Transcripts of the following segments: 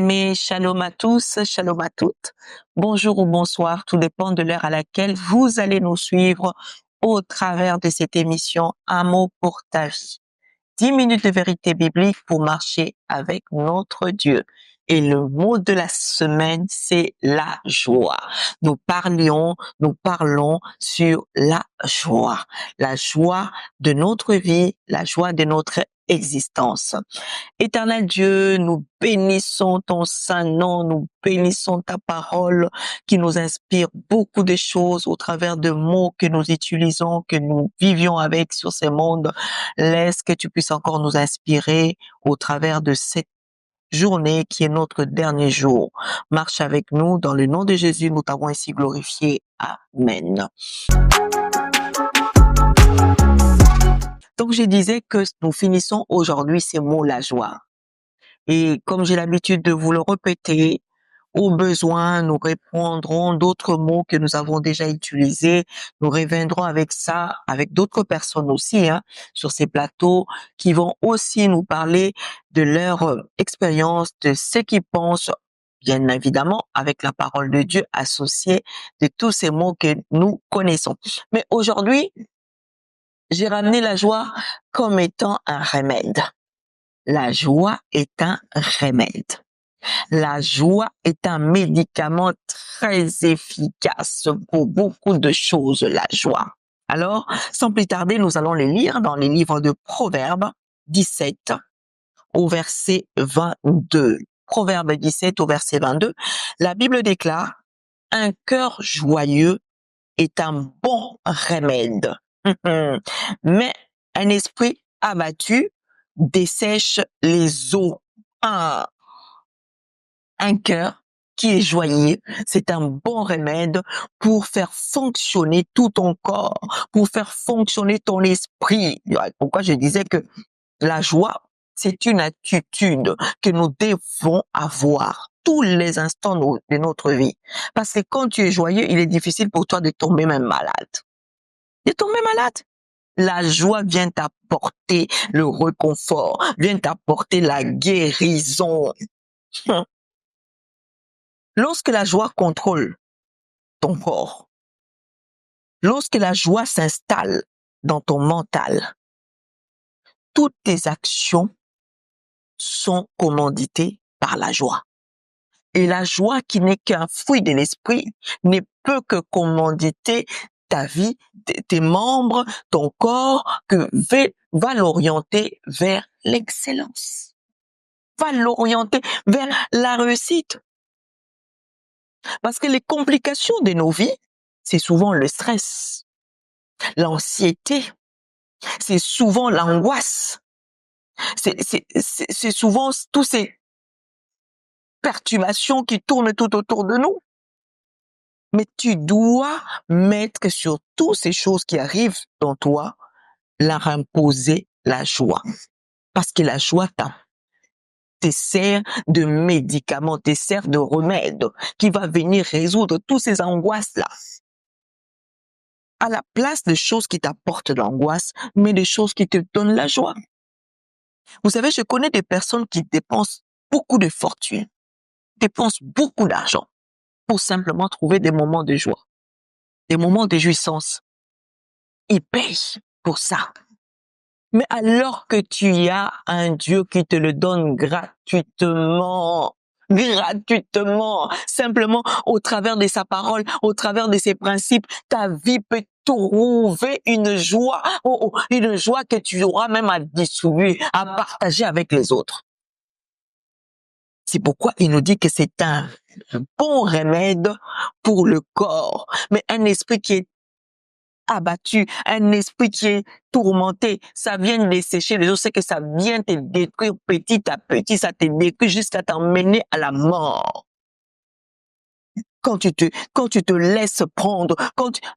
bien-aimés, shalom à tous, shalom à toutes. Bonjour ou bonsoir, tout dépend de l'heure à laquelle vous allez nous suivre au travers de cette émission Un mot pour ta vie. 10 minutes de vérité biblique pour marcher avec notre Dieu. Et le mot de la semaine, c'est la joie. Nous parlons sur la joie de notre vie, la joie de notre existence. Éternel Dieu, nous bénissons ton saint nom, nous bénissons ta parole qui nous inspire beaucoup de choses au travers de mots que nous utilisons, que nous vivions avec sur ces mondes. Laisse que tu puisses encore nous inspirer au travers de cette journée qui est notre dernier jour. Marche avec nous. Dans le nom de Jésus, nous t'avons ainsi glorifié. Amen. Donc, je disais que nous finissons aujourd'hui ces mots, la joie. Et comme j'ai l'habitude de vous le répéter, au besoin, nous reprendrons d'autres mots que nous avons déjà utilisés. Nous reviendrons avec ça, avec d'autres personnes aussi, sur ces plateaux, qui vont aussi nous parler de leur expérience, de ce qu'ils pensent, bien évidemment, avec la parole de Dieu associée de tous ces mots que nous connaissons. Mais aujourd'hui, j'ai ramené la joie comme étant un remède. La joie est un remède. La joie est un médicament très efficace pour beaucoup de choses, la joie. Alors, sans plus tarder, nous allons les lire dans les livres de Proverbes 17 au verset 22. Proverbes 17 au verset 22. La Bible déclare, un cœur joyeux est un bon remède. Mais un esprit abattu dessèche les eaux. Un cœur qui est joyeux, c'est un bon remède pour faire fonctionner tout ton corps, pour faire fonctionner ton esprit. Pourquoi je disais que la joie, c'est une attitude que nous devons avoir tous les instants de notre vie. Parce que quand tu es joyeux, il est difficile pour toi de tomber même malade. De tomber malade. La joie vient t'apporter le réconfort, vient t'apporter la guérison. Lorsque la joie contrôle ton corps, lorsque la joie s'installe dans ton mental, toutes tes actions sont commanditées par la joie. Et la joie qui n'est qu'un fruit de l'esprit ne peut que commanditer ta vie, tes membres, ton corps, que va l'orienter vers l'excellence, va l'orienter vers la réussite. Parce que les complications de nos vies, c'est souvent le stress, l'anxiété, c'est souvent l'angoisse, c'est souvent toutes ces perturbations qui tournent tout autour de nous. Mais tu dois mettre sur toutes ces choses qui arrivent dans toi, leur imposer la joie. Parce que la joie te sert de médicament, te sert de remède qui va venir résoudre toutes ces angoisses-là. À la place des choses qui t'apportent l'angoisse, mais des choses qui te donnent la joie. Vous savez, je connais des personnes qui dépensent beaucoup de fortune, dépensent beaucoup d'argent pour simplement trouver des moments de joie, des moments de jouissance. Ils payent pour ça. Mais alors que tu as un Dieu qui te le donne gratuitement, simplement au travers de sa parole, au travers de ses principes, ta vie peut trouver une joie que tu auras même à distribuer, à partager avec les autres. C'est pourquoi il nous dit que c'est un bon remède pour le corps, mais un esprit qui est abattu, un esprit qui est tourmenté, ça vient dessécher les autres, c'est que ça vient te détruire petit à petit, ça te détruit jusqu'à t'emmener à la mort. Quand tu te laisses prendre,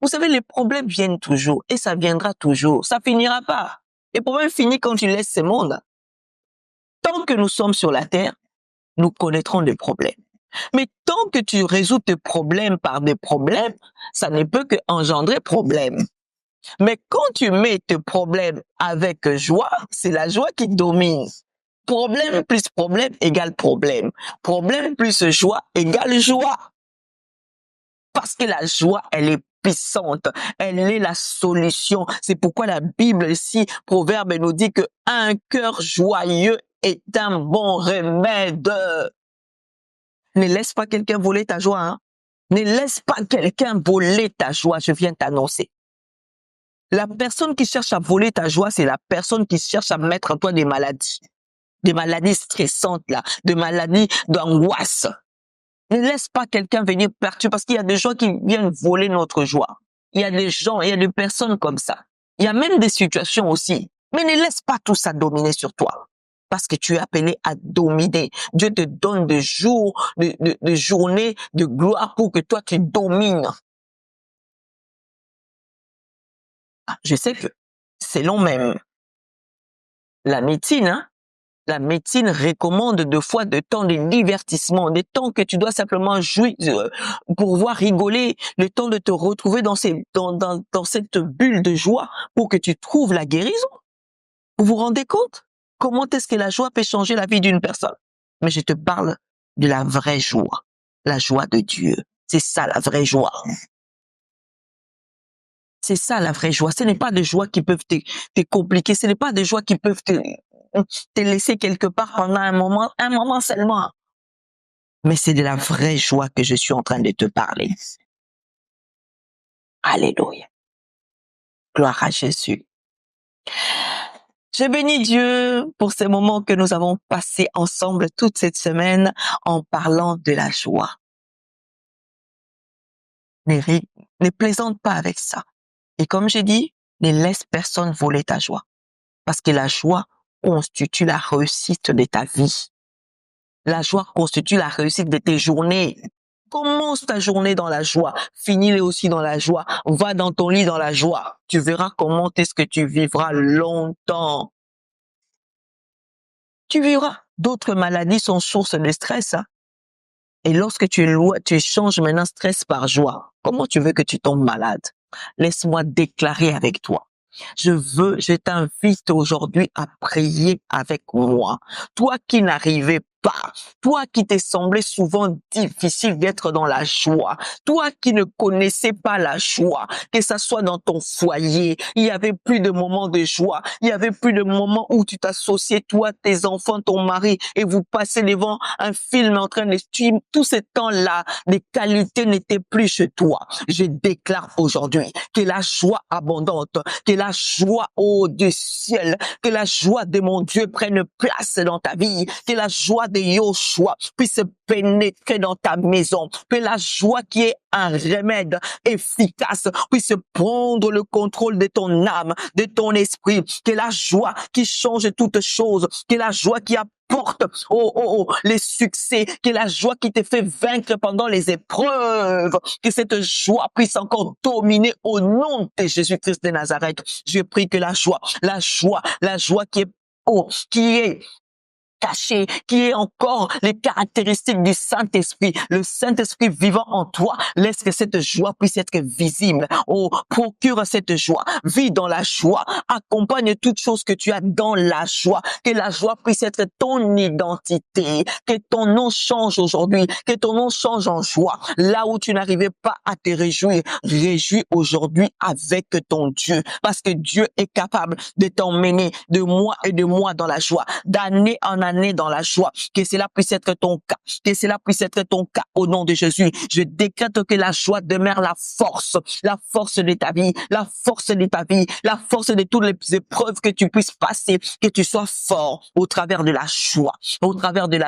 vous savez, les problèmes viennent toujours et ça viendra toujours, ça finira pas. Les problèmes finissent quand tu laisses ce monde. Tant que nous sommes sur la terre, nous connaîtrons des problèmes. Mais tant que tu résous tes problèmes par des problèmes, ça ne peut que engendrer problème. Mais quand tu mets tes problèmes avec joie, c'est la joie qui domine. Problème plus problème égale problème. Problème plus joie égale joie. Parce que la joie, elle est puissante. Elle est la solution. C'est pourquoi la Bible ici, Proverbe, nous dit que un cœur joyeux est un bon remède. Ne laisse pas quelqu'un voler ta joie, hein. Ne laisse pas quelqu'un voler ta joie, je viens t'annoncer. La personne qui cherche à voler ta joie, c'est la personne qui cherche à mettre en toi des maladies stressantes là, des maladies d'angoisse. Ne laisse pas quelqu'un venir perturber parce qu'il y a des gens qui viennent voler notre joie. Il y a des gens, il y a des personnes comme ça. Il y a même des situations aussi. Mais ne laisse pas tout ça dominer sur toi. Parce que tu es appelé à dominer. Dieu te donne des jours, des journées de gloire pour que toi tu domines. Ah, je sais que selon même la médecine, hein, la médecine recommande deux fois de temps de divertissement, des temps que tu dois simplement jouer pour pouvoir rigoler, le temps de te retrouver dans cette bulle de joie pour que tu trouves la guérison. Vous vous rendez compte? Comment est-ce que la joie peut changer la vie d'une personne? Mais je te parle de la vraie joie, la joie de Dieu. C'est ça la vraie joie. C'est ça la vraie joie. Ce n'est pas des joies qui peuvent te compliquer. Ce n'est pas des joies qui peuvent te laisser quelque part pendant un moment seulement. Mais c'est de la vraie joie que je suis en train de te parler. Alléluia. Gloire à Jésus. Je bénis Dieu pour ces moments que nous avons passés ensemble toute cette semaine en parlant de la joie. Ne plaisante pas avec ça. Et comme j'ai dit, ne laisse personne voler ta joie. Parce que la joie constitue la réussite de ta vie. La joie constitue la réussite de tes journées. Commence ta journée dans la joie. Finis-les aussi dans la joie. Va dans ton lit dans la joie. Tu verras comment est-ce que tu vivras longtemps. Tu verras. D'autres maladies sont source de stress, hein. Et lorsque tu changes maintenant stress par joie, comment tu veux que tu tombes malade? Laisse-moi déclarer avec toi. Je t'invite aujourd'hui à prier avec moi. Toi qui n'arrivais pas, toi qui t'es semblé souvent difficile d'être dans la joie, toi qui ne connaissais pas la joie, que ça soit dans ton foyer, il y avait plus de moments de joie, il y avait plus de moments où tu t'associais, toi, tes enfants, ton mari, et vous passez devant un film en train de stream, tout ce temps-là, les qualités n'étaient plus chez toi. Je déclare aujourd'hui que la joie abondante, que la joie du ciel, que la joie de mon Dieu prenne place dans ta vie, que la joie de Yoshua puisse pénétrer dans ta maison, que la joie qui est un remède efficace puisse prendre le contrôle de ton âme, de ton esprit, que la joie qui change toutes choses, que la joie qui apporte les succès, que la joie qui te fait vaincre pendant les épreuves, que cette joie puisse encore dominer au nom de Jésus-Christ de Nazareth. Je prie que la joie qui est caché, qui est encore les caractéristiques du Saint-Esprit, le Saint-Esprit vivant en toi, laisse que cette joie puisse être visible. Oh, procure cette joie, vis dans la joie, accompagne toutes choses que tu as dans la joie, que la joie puisse être ton identité, que ton nom change aujourd'hui, que ton nom change en joie. Là où tu n'arrivais pas à te réjouir, réjouis aujourd'hui avec ton Dieu, parce que Dieu est capable de t'emmener de mois et de mois dans la joie, d'année en année dans la joie, que cela puisse être ton cas, que cela puisse être ton cas au nom de Jésus. Je décrète que la joie demeure la force de ta vie, la force de ta vie, la force de toutes les épreuves que tu puisses passer, que tu sois fort au travers de la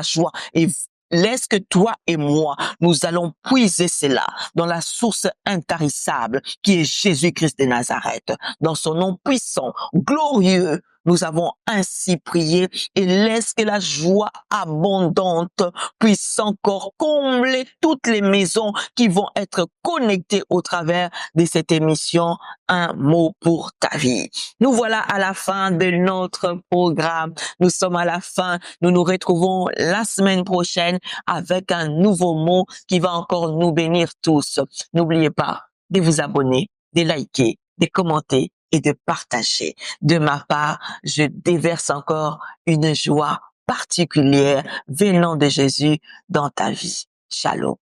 joie, et laisse que toi et moi, nous allons puiser cela dans la source intarissable qui est Jésus-Christ de Nazareth. Dans son nom puissant, glorieux, nous avons ainsi prié et laisse que la joie abondante puisse encore combler toutes les maisons qui vont être connectées au travers de cette émission Un mot pour ta vie. Nous voilà à la fin de notre programme. Nous sommes à la fin. Nous nous retrouvons la semaine prochaine avec un nouveau mot qui va encore nous bénir tous. N'oubliez pas de vous abonner, de liker, de commenter et de partager. De ma part, je déverse encore une joie particulière venant de Jésus dans ta vie. Shalom.